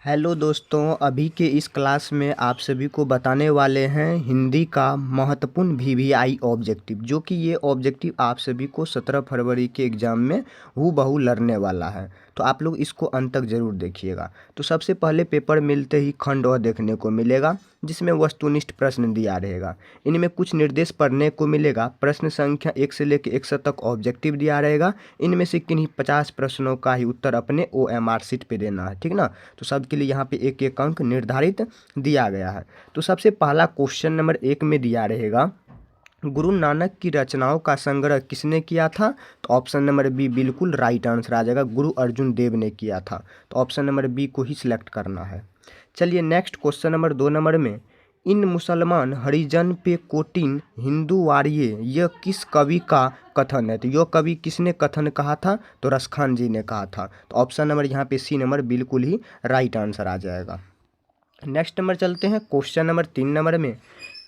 Hello दोस्तों, अभी के इस क्लास में आप सभी को बताने वाले हैं हिंदी का महत्वपूर्ण वीवीआई ऑब्जेक्टिव, जो कि ये ऑब्जेक्टिव आप सभी को 17 फरवरी के एग्ज़ाम में हूबहू लड़ने वाला है। तो आप लोग इसको अंत तक ज़रूर देखिएगा। तो सबसे पहले पेपर मिलते ही खंड और देखने को मिलेगा, जिसमें वस्तुनिष्ठ प्रश्न दिया रहेगा। इनमें कुछ निर्देश पढ़ने को मिलेगा। प्रश्न संख्या 1 से लेकर 100 तक ऑब्जेक्टिव दिया रहेगा। इनमें से किन्हीं 50 प्रश्नों का ही उत्तर अपने OMR शीट पे देना है, ठीक ना। तो सबके लिए यहाँ पे एक एक अंक निर्धारित दिया गया है। तो सबसे पहला क्वेश्चन नंबर 1 में दिया रहेगा, गुरु नानक की रचनाओं का संग्रह किसने किया था? तो ऑप्शन नंबर बी बिल्कुल राइट आंसर आ जाएगा, गुरु अर्जुन देव ने किया था। तो ऑप्शन नंबर बी को ही सिलेक्ट करना है। चलिए नेक्स्ट क्वेश्चन नंबर 2 नंबर में, इन मुसलमान हरिजन पे कोटिन हिंदू वारिये, यह किस कवि का कथन है? तो यह कवि किसने कथन कहा था? तो रसखान जी ने कहा था। तो ऑप्शन नंबर यहाँ पे सी नंबर बिल्कुल ही राइट आंसर आ जाएगा। नेक्स्ट नंबर चलते हैं क्वेश्चन नंबर 3 नंबर में,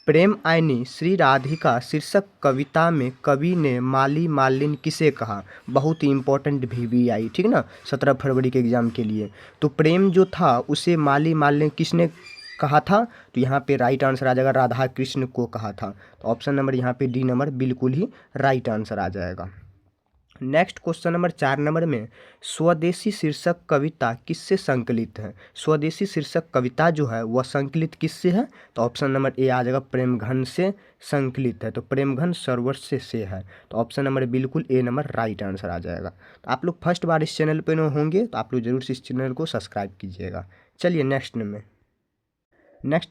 प्रेम आयनी श्री राधिका शीर्षक कविता में कवि ने माली मालिन किसे कहा? बहुत ही इंपॉर्टेंट VVI, ठीक ना, 17 फरवरी के एग्जाम के लिए। तो प्रेम जो था उसे माली मालिन किसने कहा था? तो यहाँ पे राइट आंसर आ जाएगा, राधा कृष्ण को कहा था। तो ऑप्शन नंबर यहाँ पे डी नंबर बिल्कुल ही राइट आंसर आ जाएगा। नेक्स्ट क्वेश्चन नंबर 4 नंबर में, स्वदेशी शीर्षक कविता किससे संकलित है? स्वदेशी शीर्षक कविता जो है वह संकलित किससे है? तो ऑप्शन नंबर ए आ जाएगा, प्रेमघन से संकलित है। तो प्रेमघन सरोवर से है। तो ऑप्शन नंबर बिल्कुल ए नंबर राइट आंसर आ जाएगा। तो आप लोग फर्स्ट बार इस चैनल पर होंगे तो आप लोग जरूर से इस चैनल को सब्सक्राइब कीजिएगा। चलिए नेक्स्ट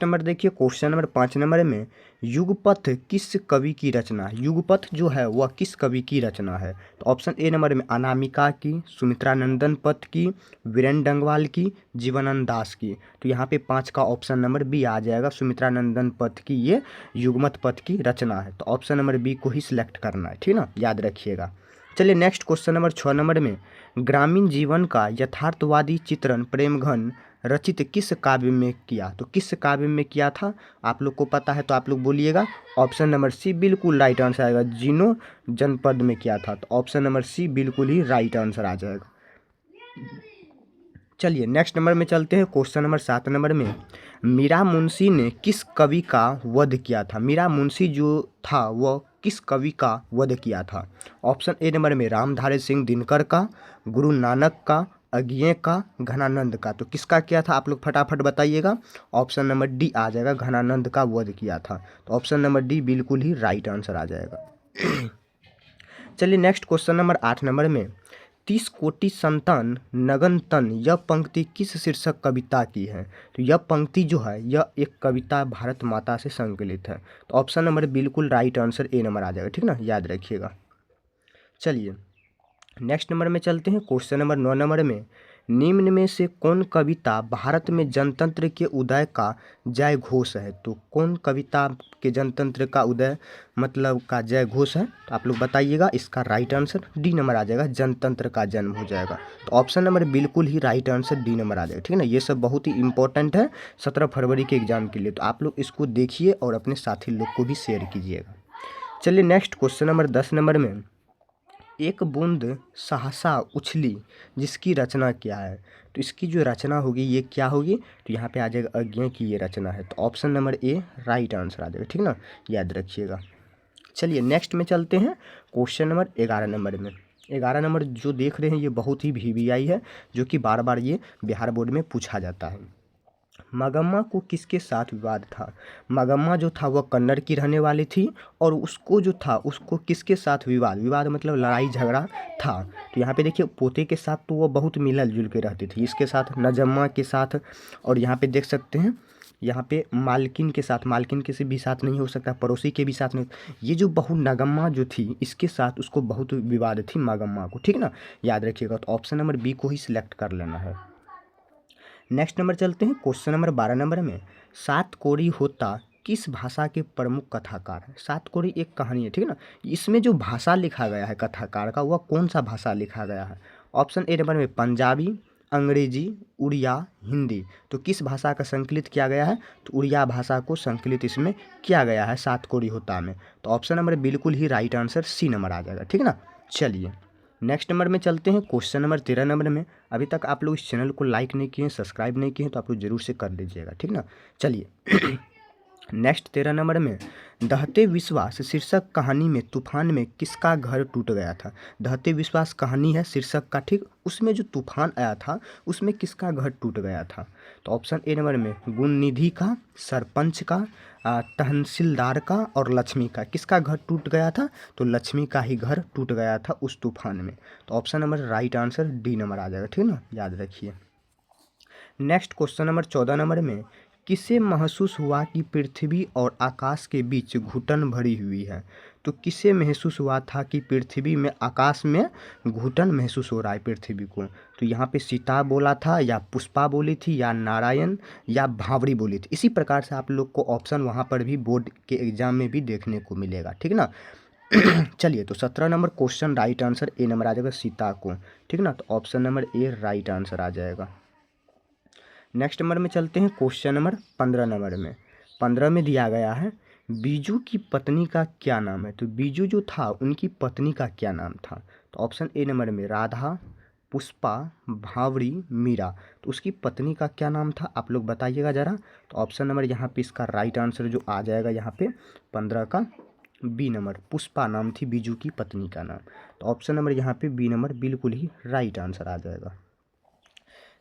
नंबर देखिए, क्वेश्चन नंबर 5 नंबर में, युगपथ किस कवि की रचना है? युगपथ जो है वह किस कवि की रचना है? तो ऑप्शन ए नंबर में अनामिका की, सुमित्रानंदन पथ की, वीरेंद्र डंगवाल की, जीवनानंद दास की। तो यहाँ पे 5 का ऑप्शन नंबर बी आ जाएगा, सुमित्रानंदन पथ की ये युगमत पथ की रचना है। तो ऑप्शन नंबर बी को ही सिलेक्ट करना है, ठीक ना, याद रखिएगा। चलिए नेक्स्ट क्वेश्चन नंबर 6 नंबर में, ग्रामीण जीवन का यथार्थवादी चित्रण प्रेमघन रचित किस काव्य में किया? तो किस काव्य में किया था? आप लोग को पता है तो आप लोग बोलिएगा। ऑप्शन नंबर सी बिल्कुल राइट आंसर आएगा, जीनो जनपद में किया था। तो ऑप्शन नंबर सी बिल्कुल ही राइट आंसर आ जाएगा। चलिए नेक्स्ट नंबर में चलते हैं, क्वेश्चन नंबर 7 नंबर में, मीरा मुंशी ने किस कवि का वध किया था? मीरा मुंशी जो था वह किस कवि का वध किया था? ऑप्शन ए नंबर में रामधारी सिंह दिनकर का, गुरु नानक का, अज्ञे का, घनानंद का। तो किसका किया था आप लोग फटाफट बताइएगा। ऑप्शन नंबर डी आ जाएगा, घनानंद का वध किया था। तो ऑप्शन नंबर डी बिल्कुल ही राइट आंसर आ जाएगा। चलिए नेक्स्ट क्वेश्चन नंबर 8 नंबर में, 30 कोटि संतान नगन तन, यह पंक्ति किस शीर्षक कविता की है? तो यह पंक्ति जो है यह एक कविता भारत माता से संकलित है। तो ऑप्शन नंबर बिल्कुल राइट आंसर ए नंबर आ जाएगा, ठीक ना, याद रखिएगा। चलिए नेक्स्ट नंबर में चलते हैं, क्वेश्चन नंबर 9 नंबर में, निम्न में से कौन कविता भारत में जनतंत्र के उदय का जय घोष है? तो कौन कविता के जनतंत्र का उदय मतलब का जय घोष है? तो आप लोग बताइएगा। इसका राइट आंसर डी नंबर आ जाएगा, जनतंत्र का जन्म हो जाएगा। तो ऑप्शन नंबर बिल्कुल ही राइट आंसर डी नंबर आ जाएगा, ठीक है ना। ये सब बहुत ही इंपॉर्टेंट है 17 फरवरी के एग्जाम के लिए। तो आप लोग इसको देखिए और अपने साथी लोग को भी शेयर कीजिएगा। चलिए नेक्स्ट क्वेश्चन नंबर 10 नंबर में, एक बूंद सहसा उछली, जिसकी रचना क्या है? तो इसकी जो रचना होगी ये क्या होगी? तो यहाँ पे आ जाएगा, अज्ञे की ये रचना है। तो option number A right answer आ जाएगा, ठीक ना, याद रखिएगा। चलिए नेक्स्ट में चलते हैं, क्वेश्चन नंबर 11 नंबर में। 11 नंबर जो देख रहे हैं ये बहुत ही VVI है, जो कि बार बार ये बिहार बोर्ड में पूछा जाता है। मागम्मा को किसके साथ विवाद था? मागम्मा जो था वह कन्नड़ की रहने वाली थी, और उसको जो था उसको किसके साथ विवाद मतलब लड़ाई झगड़ा था। तो यहाँ पे देखिए, पोते के साथ तो वह बहुत मिलल जुल के रहती थी, इसके साथ नजम्मा के साथ, और यहाँ पे देख सकते हैं यहाँ पे मालकिन के साथ, मालकिन के से भी साथ नहीं हो सकता, पड़ोसी के भी साथ नहीं। ये जो बहू नगम्मा जो थी इसके साथ उसको बहुत विवाद थी मागम्मा को, ठीक ना, याद रखिएगा। तो ऑप्शन नंबर बी को ही सिलेक्ट कर लेना है। नेक्स्ट नंबर चलते हैं, क्वेश्चन नंबर 12 नंबर में, सात कोरी होता किस भाषा के प्रमुख कथाकार हैं? सात कोरी एक कहानी है, ठीक है ना। इसमें जो भाषा लिखा गया है कथाकार का वह कौन सा भाषा लिखा गया है? ऑप्शन ए नंबर में पंजाबी, अंग्रेजी, उड़िया, हिंदी। तो किस भाषा का संकलित किया गया है? तो उड़िया भाषा को संकलित इसमें किया गया है सात कोरी होता में। तो ऑप्शन नंबर बिल्कुल ही राइट आंसर सी नंबर आ जाएगा, ठीक है ना। चलिए नेक्स्ट नंबर में चलते हैं क्वेश्चन नंबर 13 नंबर में। अभी तक आप लोग इस चैनल को लाइक नहीं किए हैं, सब्सक्राइब नहीं किए हैं, तो आप लोग जरूर से कर लीजिएगा, ठीक ना। चलिए नेक्स्ट 13 नंबर में, दहते विश्वास शीर्षक कहानी में तूफान में किसका घर टूट गया था। दहते विश्वास कहानी है शीर्षक का, ठीक। उसमें जो तूफान आया था उसमें किसका घर टूट गया था। तो ऑप्शन ए नंबर में गुणनिधि का, सरपंच का, तहसीलदार का और लक्ष्मी का। किसका घर टूट गया था, तो लक्ष्मी का ही घर टूट गया था उस तूफान में। तो option number right answer D number आ जाएगा, ठीक ना, याद रखिए। नेक्स्ट क्वेश्चन नंबर 14 नंबर में, किसे महसूस हुआ कि पृथ्वी और आकाश के बीच घुटन भरी हुई है। तो किसे महसूस हुआ था कि पृथ्वी में आकाश में घुटन महसूस हो रहा है पृथ्वी को। तो यहाँ पे सीता बोला था, या पुष्पा बोली थी, या नारायण, या भावरी बोली थी। इसी प्रकार से आप लोग को ऑप्शन वहाँ पर भी बोर्ड के एग्जाम में भी देखने को मिलेगा, ठीक ना। चलिए, तो 17 number question right answer A number आ जाएगा, सीता को, ठीक ना। तो option number A right answer आ जाएगा। नेक्स्ट नंबर में चलते हैं क्वेश्चन नंबर 15 नंबर में। 15 में दिया गया है, बीजू की पत्नी का क्या नाम है। तो बीजू जो था उनकी पत्नी का क्या नाम था। तो ऑप्शन ए नंबर में राधा, पुष्पा, भावरी, मीरा। तो उसकी पत्नी का क्या नाम था, आप लोग बताइएगा ज़रा। तो ऑप्शन नंबर यहाँ पे इसका राइट आंसर जो आ जाएगा यहाँ पे 15 का बी नंबर, पुष्पा नाम थी बीजू की पत्नी का नाम। तो ऑप्शन नंबर यहाँ पे बी नंबर बिल्कुल ही राइट आंसर आ जाएगा।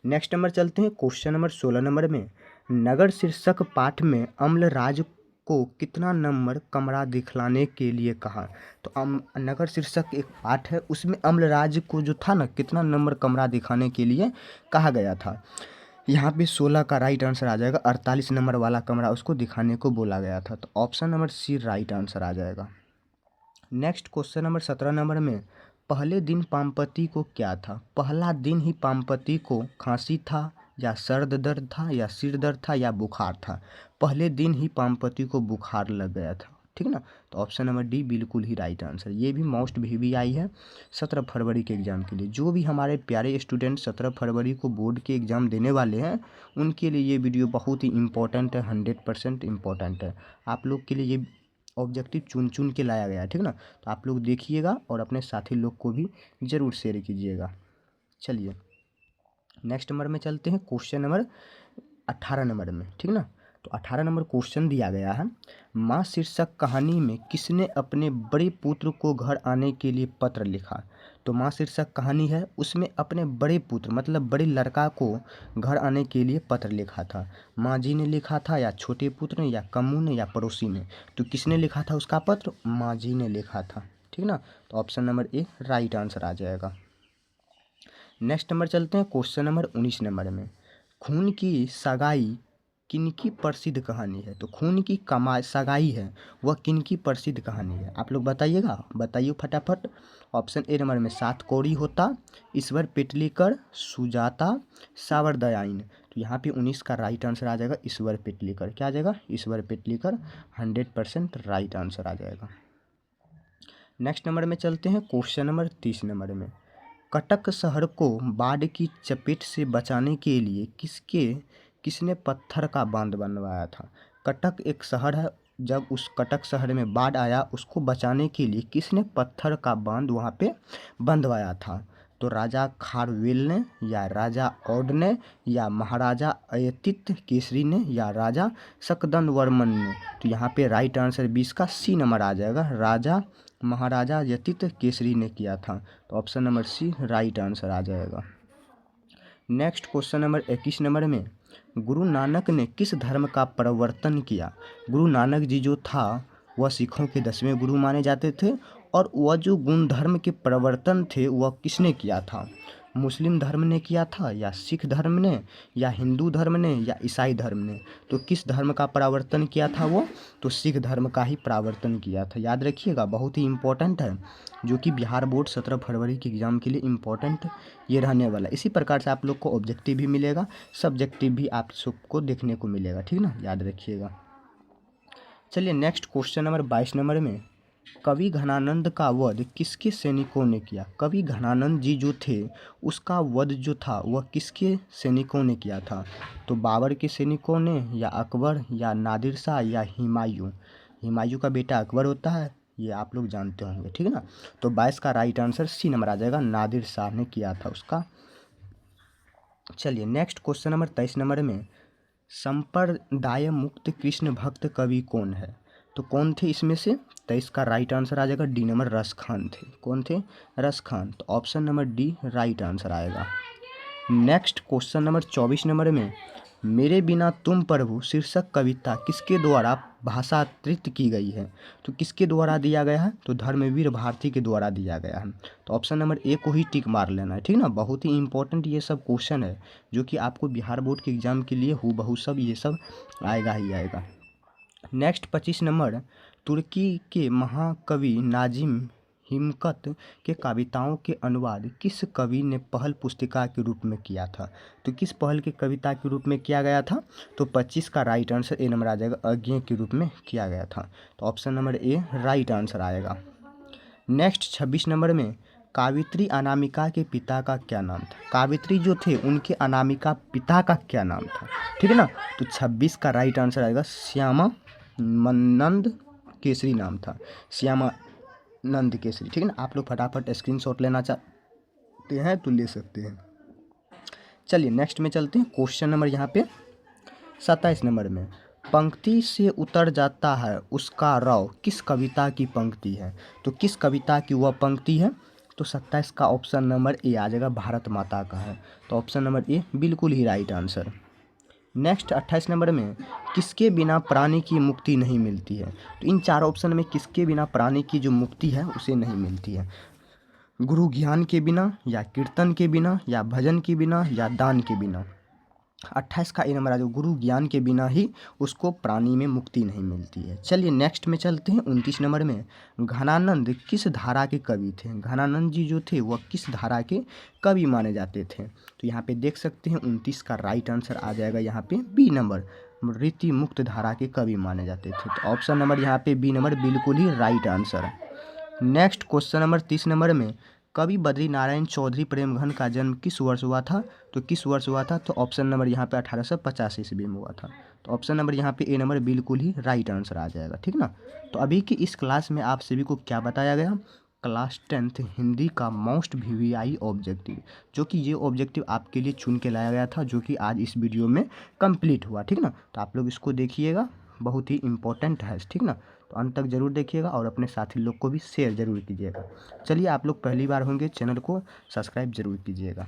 नेक्स्ट नंबर चलते हैं क्वेश्चन नंबर 16 नंबर में, नगर शीर्षक पाठ में अम्लराज को कितना नंबर कमरा दिखलाने के लिए कहा। तो नगर शीर्षक एक पाठ है, उसमें अम्लराज को जो था ना कितना नंबर कमरा दिखाने के लिए कहा गया था। यहाँ पे 16 का राइट आंसर आ जाएगा, 48 नंबर वाला कमरा उसको दिखाने को बोला गया था। तो option number C right answer आ जाएगा। नेक्स्ट क्वेश्चन नंबर 17 नंबर में, पहले दिन पामपति को क्या था। पहला दिन ही पामपति को खांसी था, या सर्द दर्द था, या सिर दर्द था, या बुखार था। पहले दिन ही पामपति को बुखार लग गया था, ठीक ना। तो ऑप्शन नंबर डी बिल्कुल ही राइट आंसर। ये भी मोस्ट VVI है 17 फरवरी के एग्ज़ाम के लिए। जो भी हमारे प्यारे स्टूडेंट 17 फरवरी को बोर्ड के एग्ज़ाम देने वाले हैं उनके लिए ये वीडियो बहुत ही इंपॉर्टेंट है, 100% इम्पॉर्टेंट है। आप लोग के लिए ये ऑब्जेक्टिव चुन चुन के लाया गया है, ठीक ना। तो आप लोग देखिएगा और अपने साथी लोग को भी ज़रूर शेयर कीजिएगा। चलिए नेक्स्ट नंबर में चलते हैं क्वेश्चन नंबर 18 नंबर में, ठीक ना। तो 18 नंबर क्वेश्चन दिया गया है, माँ शीर्षक कहानी में किसने अपने बड़े पुत्र को घर आने के लिए पत्र लिखा। तो माँ शीर्षक कहानी है, उसमें अपने बड़े पुत्र मतलब बड़े लड़का को घर आने के लिए पत्र लिखा था। माँ जी ने लिखा था, या छोटे पुत्र ने, या कम्मू ने, या पड़ोसी ने। तो किसने लिखा था उसका पत्र, माँ जी ने लिखा था, ठीक ना। तो option number A right answer आ जाएगा। नेक्स्ट नंबर चलते हैं क्वेश्चन नंबर 19 नंबर में, खून की सगाई किनकी प्रसिद्ध कहानी है। तो खून की सगाई है वह किनकी प्रसिद्ध कहानी है, आप लोग बताइएगा, बताइए फटाफट। ऑप्शन ए नंबर में सात कौड़ी होता, ईश्वर पेटलीकर, सुजाता, सावरदयाइन। तो यहाँ पे 19 का राइट आंसर आ जाएगा ईश्वर पेटलीकर। क्या आ जाएगा, ईश्वर पेटलीकर, 100% राइट आंसर आ जाएगा। नेक्स्ट नंबर में चलते हैं क्वेश्चन नंबर 30 नंबर में, कटक शहर को बाढ़ की चपेट से बचाने के लिए किसने पत्थर का बांध बनवाया था। कटक एक शहर है, जब उस कटक शहर में बाढ़ आया उसको बचाने के लिए किसने पत्थर का बांध वहाँ पे बंधवाया था। तो राजा खारवेल ने, या राजा औड ने, या महाराजा अयतित केसरी ने, या राजा सकदन वर्मन ने। तो यहाँ पे राइट आंसर 20 का सी नंबर आ जाएगा, राजा महाराजा यतित केसरी ने किया था। तो option number C right answer आ जाएगा। नेक्स्ट क्वेश्चन नंबर 21 नंबर में, गुरु नानक ने किस धर्म का प्रवर्तन किया। गुरु नानक जी जो था वह सिखों के 10वें गुरु माने जाते थे, और वह जो गुण धर्म के प्रवर्तन थे वह किसने किया था। मुस्लिम धर्म ने किया था, या सिख धर्म ने, या हिंदू धर्म ने, या ईसाई धर्म ने। तो किस धर्म का प्रवर्तन किया था वो, तो सिख धर्म का ही प्रवर्तन किया था। याद रखिएगा, बहुत ही इम्पोर्टेंट है, जो कि बिहार बोर्ड 17 फरवरी के एग्ज़ाम के लिए इम्पोर्टेंट ये रहने वाला है। इसी प्रकार से आप लोग को ऑब्जेक्टिव भी मिलेगा, सब्जेक्टिव भी आप सबको देखने को मिलेगा, ठीक ना, याद रखिएगा। चलिए नेक्स्ट क्वेश्चन नंबर 22 नंबर में, कवि घनानंद का वध किसके सैनिकों ने किया। कवि घनानंद जी जो थे उसका वध जो था वह किसके सैनिकों ने किया था। तो बाबर के सैनिकों ने, या अकबर, या नादिर शाह, या हुमायूं। हुमायूं का बेटा अकबर होता है, ये आप लोग जानते होंगे, ठीक है ना। तो 22 का राइट आंसर सी नंबर आ जाएगा, नादिर शाह ने किया था उसका। चलिए नेक्स्ट क्वेश्चन नंबर 23 नंबर में, संप्रदाय मुक्त कृष्ण भक्त कवि कौन है? तो कौन थे इसमें से? 23 का राइट आंसर आ जाएगा डी नंबर, रस खान थे। कौन थे? रस खान। तो option number D right answer आएगा। नेक्स्ट क्वेश्चन नंबर 24 नंबर में, मेरे बिना तुम प्रभु शीर्षक कविता किसके द्वारा भाषांतरित की गई है? तो किसके द्वारा दिया गया है? तो धर्मवीर भारती के द्वारा दिया गया है। तो ऑप्शन नंबर ए को ही टिक मार लेना है, ठीक ना। बहुत ही इंपॉर्टेंट ये सब क्वेश्चन है जो कि आपको बिहार बोर्ड के एग्जाम के लिए हूबहू सब ये सब आएगा ही आएगा। नेक्स्ट 25 नंबर, तुर्की के महाकवि नाजिम हिमकत के कविताओं के अनुवाद किस कवि ने पहल पुस्तिका के रूप में किया था? तो किस पहल के कविता के रूप में किया गया था? तो 25 का राइट आंसर ए नंबर आ जाएगा, अज्ञेय के रूप में किया गया था। तो option number A right answer आएगा। नेक्स्ट 26 नंबर में, कावित्री अनामिका के पिता का क्या नाम था? कावित्री जो थे उनके अनामिका पिता का क्या नाम था, ठीक है ना। तो 26 का राइट आंसर आएगा, श्यामानंद केसरी नाम था, श्यामानंद केसरी, ठीक है ना। आप लोग फटाफट स्क्रीनशॉट लेना चाहते हैं तो ले सकते हैं। चलिए नेक्स्ट में चलते हैं। क्वेश्चन नंबर यहाँ पे 27 नंबर में, पंक्ति से उतर जाता है उसका रव किस कविता की पंक्ति है? तो किस कविता की वह पंक्ति है? तो 27 का ऑप्शन नंबर ए आ जाएगा, भारत माता का है। तो ऑप्शन नंबर ए बिल्कुल ही राइट आंसर। नेक्स्ट 28 नंबर में, किसके बिना प्राणी की मुक्ति नहीं मिलती है? तो इन चार ऑप्शन में किसके बिना प्राणी की जो मुक्ति है उसे नहीं मिलती है? गुरु ज्ञान के बिना, या कीर्तन के बिना, या भजन के बिना, या दान के बिना। 28 का ए नंबर आ जाओ, गुरु ज्ञान के बिना ही उसको प्राणी में मुक्ति नहीं मिलती है। चलिए नेक्स्ट में चलते हैं। 29 नंबर में, घनानंद किस धारा के कवि थे? घनानंद जी जो थे वह किस धारा के कवि माने जाते थे? तो यहाँ पे देख सकते हैं 29 का राइट आंसर आ जाएगा यहाँ पे बी नंबर, रीति मुक्त धारा के कवि माने जाते थे। तो ऑप्शन नंबर यहाँ पे बी नंबर बिल्कुल ही राइट आंसर है। नेक्स्ट क्वेश्चन नंबर 30 नंबर में, कवि बद्री नारायण चौधरी प्रेमघन का जन्म किस वर्ष हुआ था? तो किस वर्ष हुआ था? तो ऑप्शन नंबर यहाँ पे 1885 ईस्वी में हुआ था। तो ऑप्शन नंबर यहाँ पे ए नंबर बिल्कुल ही राइट आंसर आ जाएगा, ठीक ना। तो अभी की इस क्लास में आप सभी को क्या बताया गया? क्लास 10th हिंदी का मोस्ट VVI ऑब्जेक्टिव, जो कि ये ऑब्जेक्टिव आपके लिए चुन के लाया गया था, जो कि आज इस वीडियो में कंप्लीट हुआ, ठीक ना। तो आप लोग इसको देखिएगा, बहुत ही इम्पोर्टेंट है, ठीक ना। तो अंत तक ज़रूर देखिएगा और अपने साथी लोग को भी शेयर ज़रूर कीजिएगा। चलिए आप लोग पहली बार होंगे, चैनल को सब्सक्राइब ज़रूर कीजिएगा।